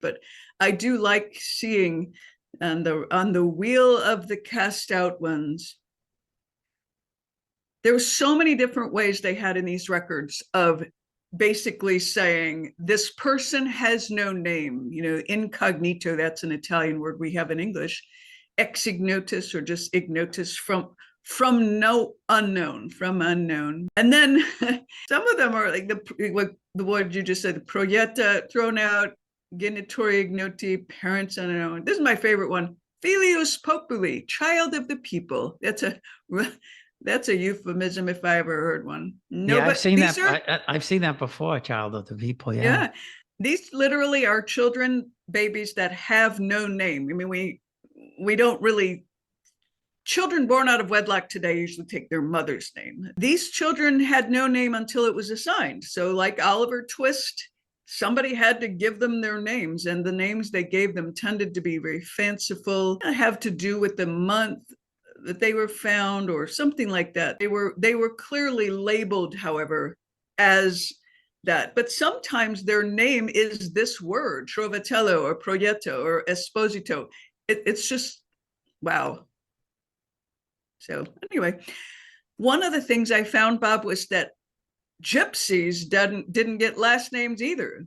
but I do like seeing on the wheel of the cast out ones, there were so many different ways they had in these records of basically saying this person has no name, you know, incognito, that's an Italian word we have in English, ex ignotis or just ignotis, from no unknown, from unknown. And then some of them are like the word you just said, proietta, thrown out, genitori, ignoti, parents unknown. This is my favorite one, felius, populi, child of the people. That's a euphemism if I ever heard one. No, yeah, but I've seen these that. are, I've seen that before. Child of the people. Yeah. yeah, these literally are children, babies that have no name. I mean, we don't really, children born out of wedlock today usually take their mother's name. These children had no name until it was assigned. So like Oliver Twist, somebody had to give them their names, and the names they gave them tended to be very fanciful, have to do with the month that they were found or something like that. They were clearly labeled, however, as that. But sometimes their name is this word, Trovatello or Proietto or Esposito. It's just, wow. So anyway, one of the things I found, Bob, was that gypsies didn't get last names either.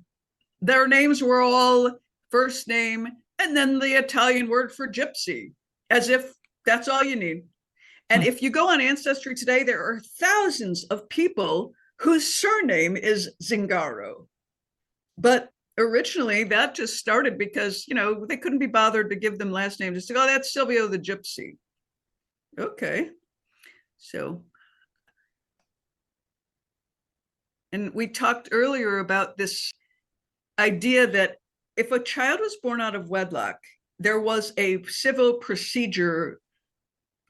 Their names were all first name and then the Italian word for gypsy, as if that's all you need. And if you go on Ancestry today, there are thousands of people whose surname is Zingaro. But originally that just started because, you know, they couldn't be bothered to give them last names. Just like, oh, that's Silvio the Gypsy. Okay. So, and we talked earlier about this idea that if a child was born out of wedlock, there was a civil procedure.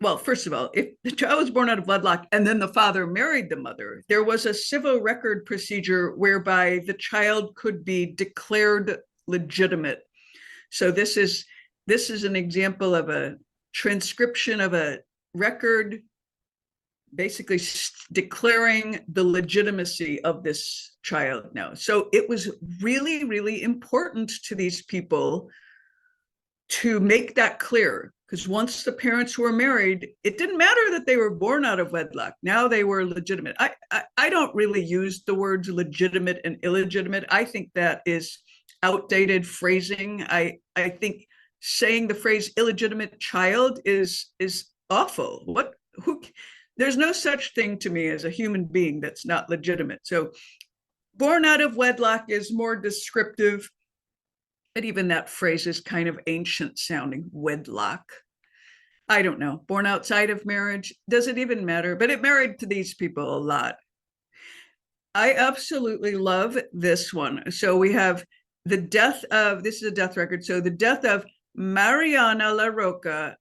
Well, first of all, if the child was born out of wedlock and then the father married the mother, there was a civil record procedure whereby the child could be declared legitimate. So this is an example of a transcription of a record, basically declaring the legitimacy of this child now. So it was really, really important to these people to make that clear, because once the parents were married, it didn't matter that they were born out of wedlock. Now they were legitimate. I don't really use the words legitimate and illegitimate. I think that is outdated phrasing. I think saying the phrase illegitimate child is awful. There's no such thing to me as a human being that's not legitimate. So born out of wedlock is more descriptive. But even that phrase is kind of ancient sounding, wedlock. I don't know, born outside of marriage, does it even matter? But it married to these people a lot. I absolutely love this one. So we have the death of, this is a death record, so the death of Mariana La Roca,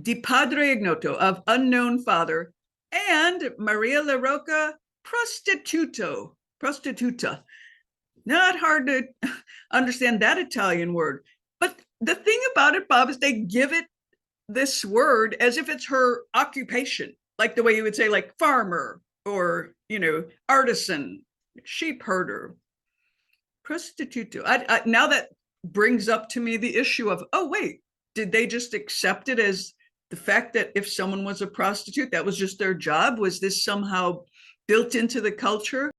di padre ignoto, of unknown father, and Maria La Roca, prostituta. Not hard to understand that Italian word. But the thing about it, Bob, is they give it this word as if it's her occupation, like the way you would say like farmer or, you know, artisan, sheep herder, prostituto. Now that brings up to me the issue of, oh, wait, did they just accept it as the fact that if someone was a prostitute, that was just their job? Was this somehow built into the culture?